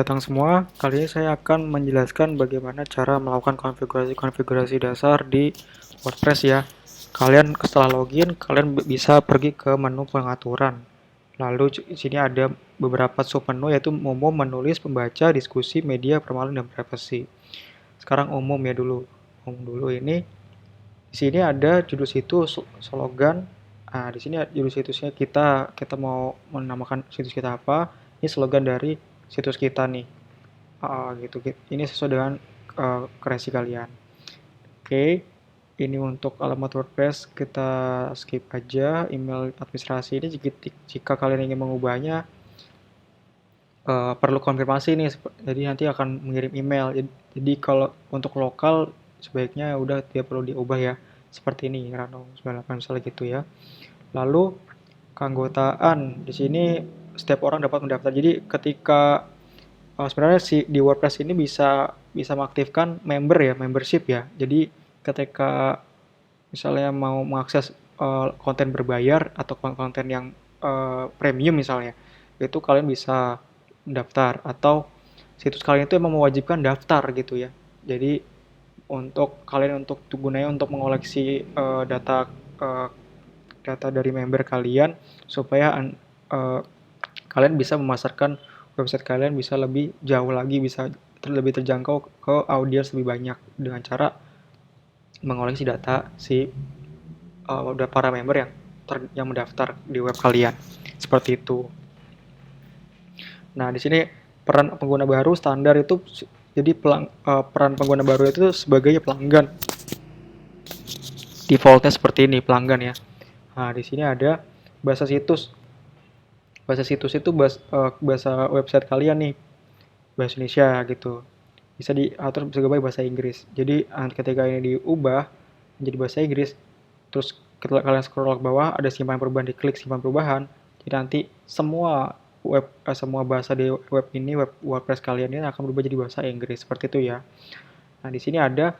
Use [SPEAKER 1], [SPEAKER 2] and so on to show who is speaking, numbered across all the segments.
[SPEAKER 1] Datang semua, kali ini saya akan menjelaskan bagaimana cara melakukan konfigurasi dasar di WordPress ya. Kalian setelah login, kalian bisa pergi ke menu pengaturan. Lalu di sini ada beberapa submenu yaitu umum, menulis, pembaca, diskusi, media, permaluan, dan privasi. Sekarang umum ya dulu. Umum dulu ini. Di sini ada judul situs, slogan. Nah, di sini judul situsnya kita mau menamakan situs kita apa. Ini slogan dari situs kita nih. Gitu. Ini sesuai dengan kreasi kalian. Oke, ini untuk alamat WordPress kita skip aja. Email administrasi ini jika kalian ingin mengubahnya perlu konfirmasi nih. Jadi nanti akan mengirim email. Jadi kalau untuk lokal sebaiknya udah tidak perlu diubah ya. Seperti ini, Rano 98 misalnya gitu ya. Lalu keanggotaan di sini setiap orang dapat mendaftar. Jadi ketika sebenarnya di WordPress ini bisa bisa mengaktifkan membership ya. Jadi ketika misalnya mau mengakses konten berbayar atau konten yang premium misalnya, itu kalian bisa mendaftar atau situs kalian itu emang mewajibkan daftar gitu ya. Jadi untuk kalian untuk gunanya untuk mengoleksi uh, data dari member kalian supaya kalian bisa memasarkan website kalian bisa lebih jauh lagi, bisa lebih terjangkau ke audiens lebih banyak dengan cara mengoleksi data si udah para member yang mendaftar di web kalian. Seperti itu. Nah, di sini peran pengguna baru standar itu jadi peran pengguna baru itu sebagai pelanggan. Defaultnya seperti ini, pelanggan ya. Nah, di sini ada bahasa situs. Bahasa situs itu bahasa website kalian nih, bahasa Indonesia gitu. Bisa diatur sebagai bahasa Inggris. Jadi ketika ini diubah menjadi bahasa Inggris, terus ketika kalian scroll ke bawah ada simpan perubahan, diklik simpan perubahan. Jadi nanti semua bahasa di web ini, web WordPress kalian ini akan berubah jadi bahasa Inggris seperti itu ya. Nah, di sini ada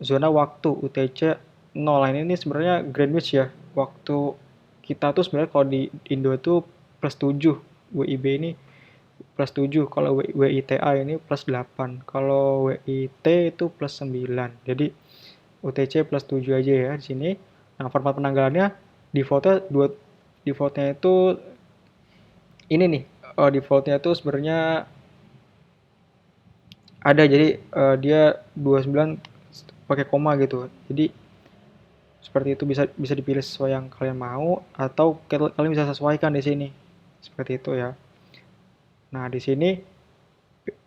[SPEAKER 1] zona waktu UTC 0. Ini sebenarnya Greenwich ya. Waktu kita tuh sebenarnya kalau di Indo itu plus 7. WIB ini plus 7. Kalau WITA ini plus 8. Kalau WIT itu plus 9. Jadi UTC plus 7 aja ya di sini. Nah, format penanggalannya defaultnya itu ini nih. Defaultnya itu sebenarnya ada, jadi dia 29 pakai koma gitu. Jadi seperti itu bisa bisa dipilih sesuai yang kalian mau atau kalian bisa sesuaikan di sini. Seperti itu ya. Nah, di sini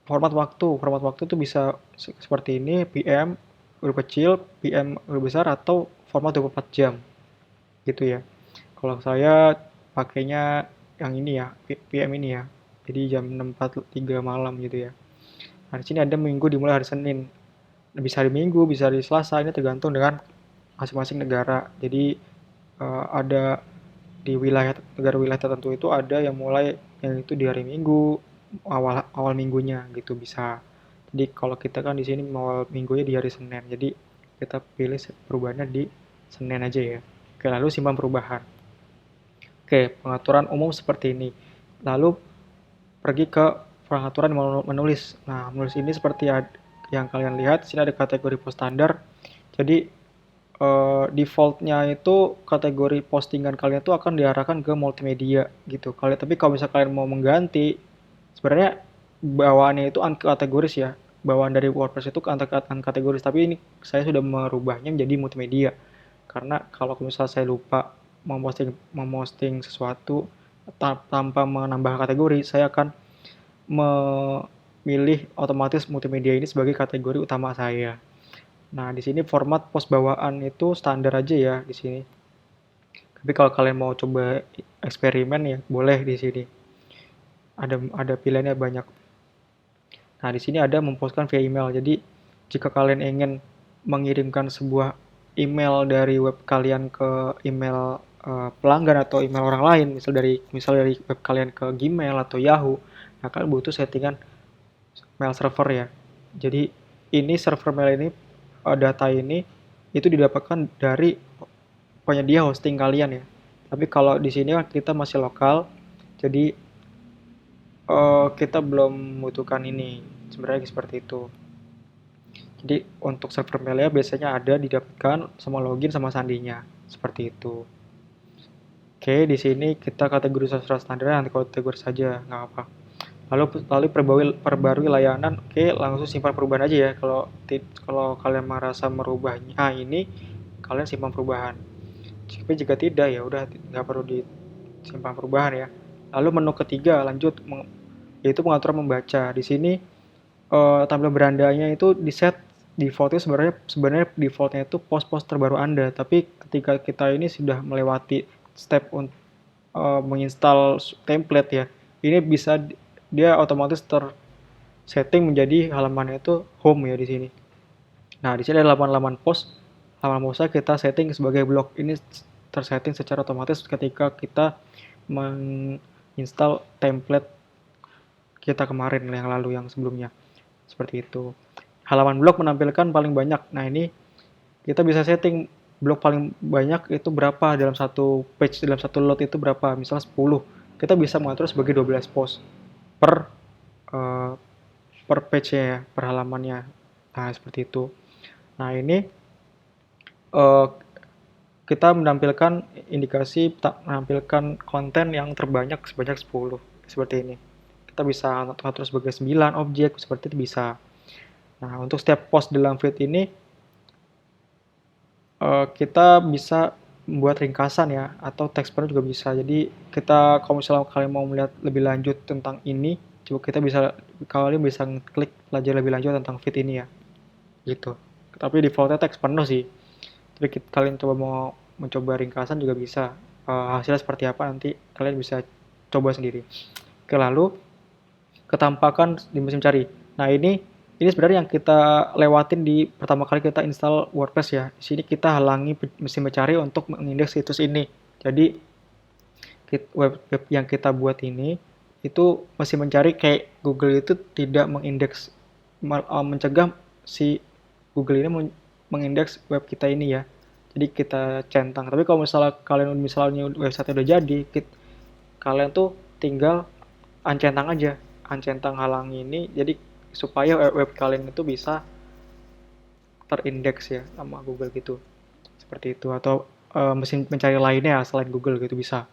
[SPEAKER 1] format waktu itu bisa seperti ini, PM huruf kecil, PM huruf besar atau format 24 jam. Gitu ya. Kalau saya pakainya yang ini ya, PM ini ya. Jadi jam 6.43 malam gitu ya. Nah, di sini ada minggu dimulai hari Senin. Bisa hari Minggu, bisa hari Selasa, ini tergantung dengan masing-masing negara. Jadi ada di negara-wilayah tertentu itu ada yang mulai yang itu di hari Minggu, awal awal minggunya gitu bisa. Jadi kalau kita kan di sini awal minggunya di hari Senin. Jadi kita pilih perubahannya di Senin aja ya. Oke, lalu simpan perubahan. Oke, pengaturan umum seperti ini. Lalu pergi ke pengaturan menulis. Nah, menulis ini seperti yang kalian lihat, sini ada kategori post standar. Jadi defaultnya itu kategori postingan kalian itu akan diarahkan ke multimedia gitu. Tapi kalau misalnya kalian mau mengganti, sebenarnya bawaannya itu unkategoris ya. Bawaan dari WordPress itu unkategoris, tapi ini saya sudah merubahnya menjadi multimedia. Karena kalau misalnya saya lupa memposting sesuatu tanpa menambah kategori, saya akan memilih otomatis multimedia ini sebagai kategori utama saya. Nah, di sini format post bawaan itu standar aja ya di sini. Tapi kalau kalian mau coba eksperimen ya boleh di sini. Ada pilihannya banyak. Nah, di sini ada memposkan via email. Jadi, jika kalian ingin mengirimkan sebuah email dari web kalian ke email pelanggan atau email orang lain, misal dari web kalian ke Gmail atau Yahoo, nah kalian butuh settingan mail server ya. Jadi, ini server mail ini data ini itu didapatkan dari penyedia hosting kalian ya. Tapi kalau di sini kita masih lokal, jadi kita belum membutuhkan ini. Sebenarnya seperti itu. Jadi untuk server mailnya biasanya ada didapatkan sama login sama sandinya. Seperti itu. Oke, di sini kita kategori sastra standar nanti kategori saja, nggak apa. Lalu perbarui layanan. Oke, langsung simpan perubahan aja ya. Kalau kalian merasa merubahnya ini, kalian simpan perubahan. Tapi jika tidak ya udah nggak perlu disimpan perubahan ya. Lalu menu ketiga lanjut yaitu pengaturan membaca. Di sini tampilan berandanya itu di set defaultnya sebenarnya defaultnya itu pos-pos terbaru Anda. Tapi ketika kita ini sudah melewati step untuk menginstal template ya, ini bisa dia otomatis tersetting menjadi halamannya itu home ya di sini. Nah, di sini ada halaman post. Halaman postnya kita setting sebagai blog. Ini tersetting secara otomatis ketika kita menginstal template kita kemarin yang lalu yang sebelumnya. Seperti itu. Halaman blog menampilkan paling banyak. Nah, ini kita bisa setting blog paling banyak itu berapa dalam satu page, dalam satu load itu berapa. Misalnya 10. Kita bisa mengatur sebagai 12 post per uh, per page-nya ya, per halamannya. Nah, seperti itu. Nah, ini uh, kita menampilkan konten yang terbanyak sebanyak 10 seperti ini. Kita bisa atur sebagai 9 objek seperti itu bisa. Nah, untuk setiap post dalam feed ini kita bisa membuat ringkasan ya atau teks penuh juga bisa. Jadi kalau misalnya kalian mau melihat lebih lanjut tentang ini, kalian bisa klik belajar lebih lanjut tentang feed ini ya. Gitu. Tapi defaultnya teks penuh sih. Tapi kalian coba mau mencoba ringkasan juga bisa. Hasilnya seperti apa nanti kalian bisa coba sendiri. Oke, lalu ketampakan di mesin cari. Nah, ini sebenarnya yang kita lewatin di pertama kali kita install WordPress ya. Di sini kita halangi mesin mencari untuk mengindeks situs ini. Jadi web yang kita buat ini itu mesin mencari kayak Google itu tidak mengindeks, mencegah si Google ini mengindeks web kita ini ya. Jadi kita centang. Tapi kalau misalnya website udah jadi, kalian tuh tinggal uncentang aja, uncentang halangi ini. Jadi supaya web kalian itu bisa terindeks ya sama Google gitu. Seperti itu atau mesin mencari lainnya selain Google gitu bisa.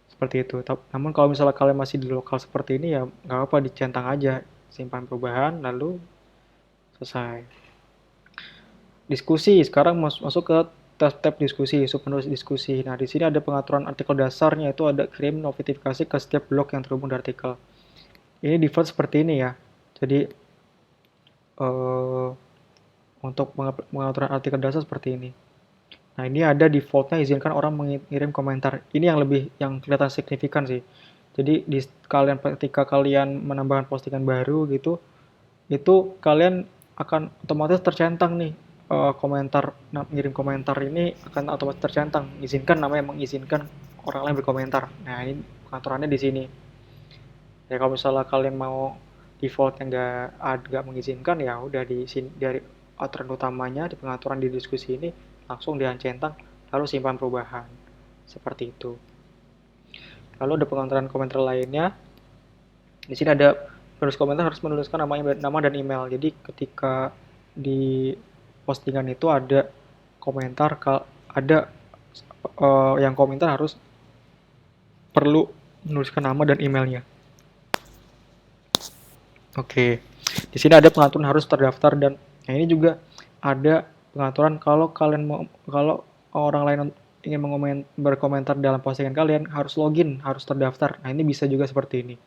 [SPEAKER 1] Seperti itu. Namun kalau misalnya kalian masih di lokal seperti ini ya nggak apa dicentang aja, simpan perubahan lalu selesai. Diskusi sekarang masuk ke tab diskusi, submenu diskusi. Nah, di sini ada pengaturan artikel dasarnya itu ada kirim notifikasi ke setiap blog yang terhubung di artikel. Ini default seperti ini ya. Jadi untuk pengaturan artikel dasar seperti ini. Nah, ini ada defaultnya izinkan orang mengirim komentar. Ini yang kelihatan signifikan sih. Jadi ketika kalian menambahkan postingan baru gitu, itu kalian akan otomatis tercentang nih komentar, ngirim komentar ini akan otomatis tercentang. Izinkan namanya mengizinkan orang lain berkomentar. Nah, ini pengaturannya di sini. Ya kalau misalnya kalian mau default yang nggak mengizinkan ya udah di sini dari aturan utamanya di pengaturan di diskusi ini langsung diancentang lalu simpan perubahan seperti itu. Lalu ada pengaturan komentar lainnya. Di sini ada penulis komentar harus menuliskan nama dan email. Jadi ketika di postingan itu ada komentar, ada yang komentar harus perlu menuliskan nama dan emailnya. Oke. Di sini ada pengaturan harus terdaftar dan ini juga ada pengaturan kalau orang lain ingin berkomentar dalam postingan kalian harus login, harus terdaftar. Nah, ini bisa juga seperti ini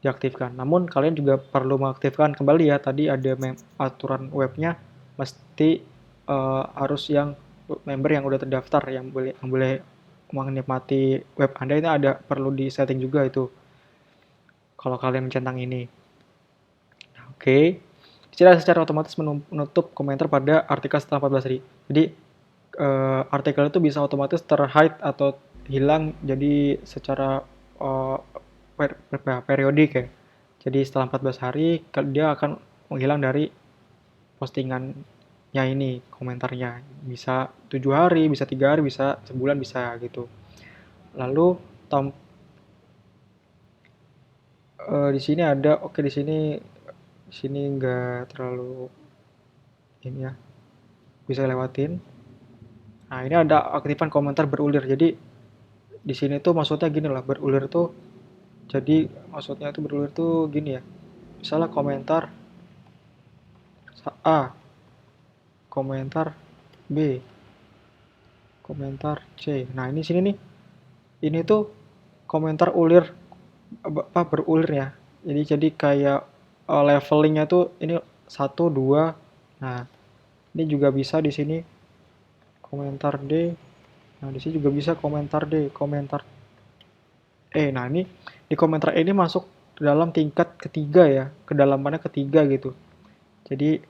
[SPEAKER 1] diaktifkan. Namun kalian juga perlu mengaktifkan kembali ya. Tadi ada aturan webnya mesti harus yang member yang udah terdaftar yang boleh menikmati web Anda ini perlu di setting juga itu. Kalau kalian mencentang ini. Oke. Secara otomatis menutup komentar pada artikel setelah 14 hari. Jadi artikel itu bisa otomatis terhide atau hilang jadi secara periodik ya. Jadi setelah 14 hari dia akan menghilang dari postingannya ini, komentarnya. Bisa 7 hari, bisa 3 hari, bisa sebulan bisa gitu. Lalu Di sini ada, oke di sini nggak terlalu ini ya, bisa lewatin. Nah, ini ada aktifan komentar berulir. Jadi di sini tuh maksudnya gini lah, berulir tuh jadi maksudnya tuh berulir tuh gini ya. Misalnya komentar A, komentar B, komentar C. Nah, ini sini nih. Ini tuh komentar ulir apa berulir ya. Jadi kayak levelingnya tuh ini satu 2. Nah, ini juga bisa di sini komentar D. Nah, di sini juga bisa komentar D, komentar E. Nah, ini di komentar E ini masuk dalam tingkat ketiga ya, kedalamannya ketiga gitu. Jadi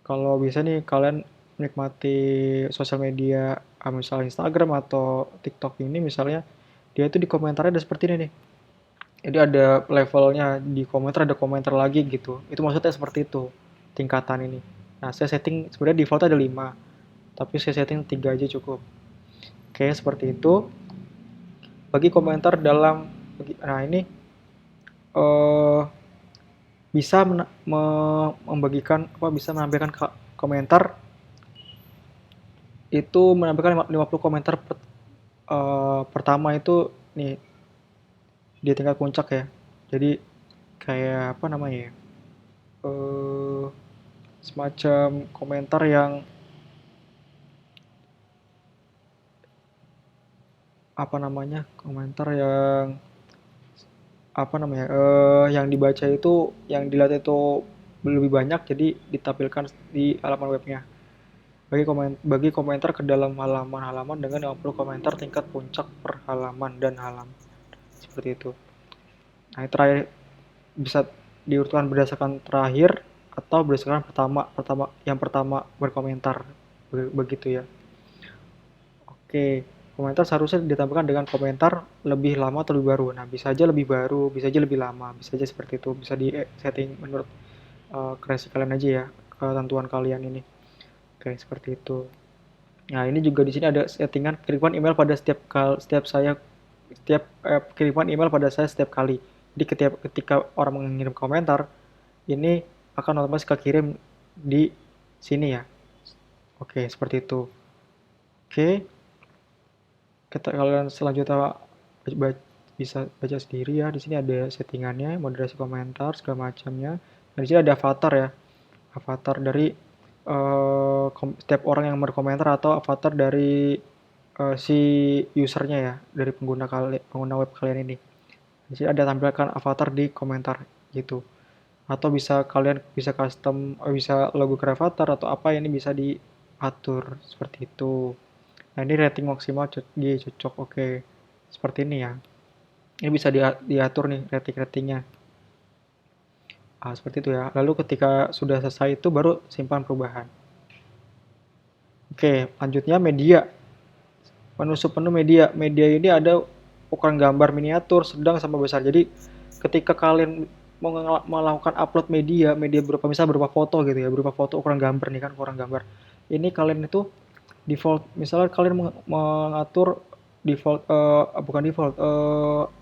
[SPEAKER 1] kalau bisa nih kalian menikmati sosial media, misalnya Instagram atau TikTok ini misalnya, dia itu di komentarnya ada seperti ini nih. Jadi ada levelnya, di komentar ada komentar lagi gitu. Itu maksudnya seperti itu, tingkatan ini. Nah, saya setting sebenarnya default ada 5, tapi saya setting 3 aja cukup. Oke, seperti itu. Bagi komentar dalam, nah ini eh, bisa membagikan apa bisa menampilkan komentar itu menampilkan 50 komentar pertama itu nih di tingkat puncak ya. Jadi kayak apa namanya ya? eh Semacam komentar yang apa namanya? Komentar yang apa namanya? Yang dibaca itu yang dilihat itu lebih banyak jadi ditampilkan di halaman webnya. Bagi komentar ke dalam halaman-halaman dengan 50 komentar tingkat puncak per halaman dan halaman. Seperti itu. Nah, terakhir bisa diurutkan berdasarkan terakhir atau berdasarkan pertama berkomentar. Begitu ya. Oke, komentar seharusnya ditampilkan dengan komentar lebih lama atau lebih baru. Nah, bisa aja lebih baru, bisa aja lebih lama, bisa aja seperti itu. Bisa di setting menurut kreasi kalian aja ya, ketentuan kalian ini. Oke, seperti itu. Nah, ini juga di sini ada settingan kiriman email pada setiap kiriman email pada saya setiap kali. Jadi ketika orang mengirim komentar, ini akan otomatis kekirim di sini ya. Oke, seperti itu. Oke, kalian selanjutnya bisa baca sendiri ya. Di sini ada settingannya, moderasi komentar segala macamnya. Dan di sini ada avatar ya. Avatar dari setiap orang yang berkomentar atau avatar dari si usernya ya, dari pengguna web kalian ini. Di sini ada tampilkan avatar di komentar gitu. Atau bisa kalian bisa custom, bisa logo ke avatar atau apa ini bisa diatur seperti itu. Nah, ini rating maksimal dia cocok. Oke. Seperti ini ya. Ini bisa diatur nih ratingnya. Seperti itu ya. Lalu ketika sudah selesai itu baru simpan perubahan. Oke, lanjutnya media. Menu submenu media. Media ini ada ukuran gambar miniatur, sedang, sama besar. Jadi ketika kalian mau melakukan upload media berupa misalnya berupa foto gitu ya, berupa foto ukuran gambar nih kan, ukuran gambar. Ini kalian itu default, misalnya kalian mengatur default bukan default,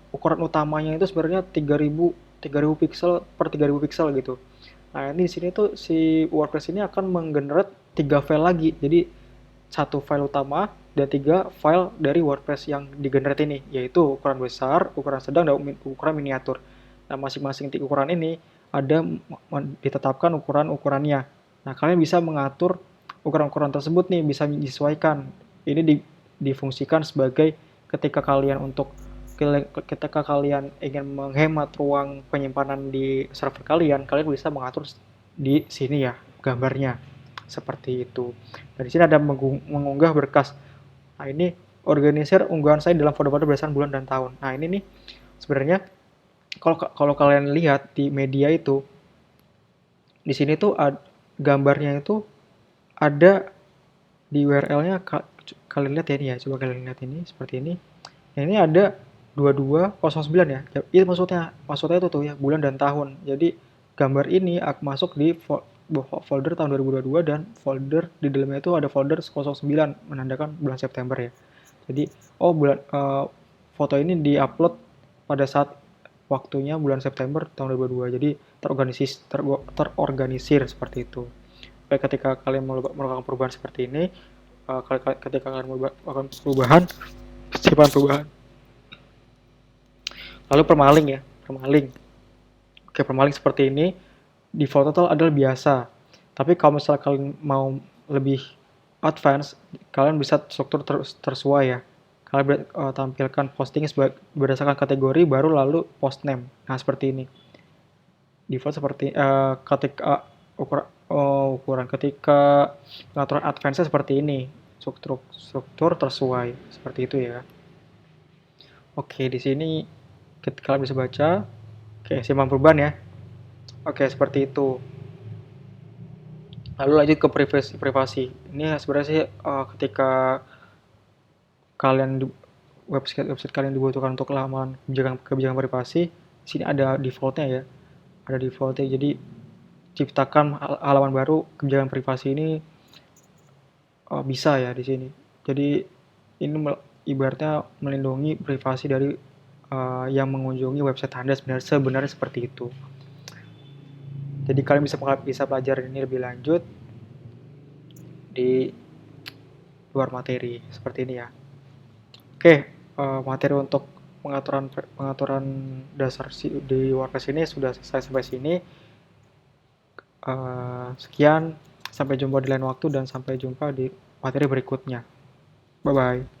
[SPEAKER 1] ukuran utamanya itu sebenarnya 3000 pixel per 3000 pixel gitu. Nah, ini di sini tuh si WordPress ini akan menggenerate 3 file lagi. Jadi satu file utama dan 3 file dari WordPress yang digenerate ini, yaitu ukuran besar, ukuran sedang, dan ukuran miniatur. Nah, masing-masing ukuran ini ada ditetapkan ukuran-ukurannya. Nah, kalian bisa mengatur ukuran-ukuran tersebut nih, bisa menyesuaikan. Ini difungsikan sebagai ketika kalian ingin menghemat ruang penyimpanan di server kalian bisa mengatur di sini ya gambarnya seperti itu. Dan di sini ada mengunggah berkas. Nah, ini organisir unggahan saya dalam folder-folder berdasarkan bulan dan tahun. Nah, ini nih sebenarnya kalau kalian lihat di media itu di sini tuh gambarnya itu ada di URL-nya. Kalian lihat ya ini ya, coba kalian lihat ini seperti ini. Nah, ini ada 2209 ya. Itu maksudnya itu tuh ya, bulan dan tahun. Jadi gambar ini akan masuk di folder tahun 2022 dan folder di dalamnya itu ada folder 09 menandakan bulan September ya. Jadi foto ini diupload pada saat waktunya bulan September tahun 2022. Jadi terorganisir seperti itu. Baik, ketika kalian melakukan perubahan seperti ini, ketika kalian melakukan perubahan, simpan perubahan. Lalu permaling ya, permaling. Oke, permaling seperti ini, default total adalah biasa. Tapi kalau misalnya kalian mau lebih advance, kalian bisa struktur tersesuai ya. Kalian tampilkan posting berdasarkan kategori, baru lalu post name. Nah, seperti ini. Default seperti ketika ukuran ketika pengaturan advance seperti ini. Struktur tersesuai seperti itu ya. Oke, di sini kalian bisa baca. Oke, simpan perubahan ya. Oke, seperti itu. Lalu lanjut ke privasi. Ini sebenarnya sih ketika kalian website kalian dibutuhkan untuk halaman kebijakan privasi, di sini ada defaultnya ya. Ada defaultnya. Jadi ciptakan halaman baru kebijakan privasi ini bisa ya di sini. Jadi ini ibaratnya melindungi privasi dari yang mengunjungi website Anda sebenarnya seperti itu. Jadi kalian bisa pelajari ini lebih lanjut di luar materi seperti ini ya. Oke, materi untuk pengaturan dasar di WordPress ini sudah selesai sampai sini. Sekian, sampai jumpa di lain waktu dan sampai jumpa di materi berikutnya. Bye bye.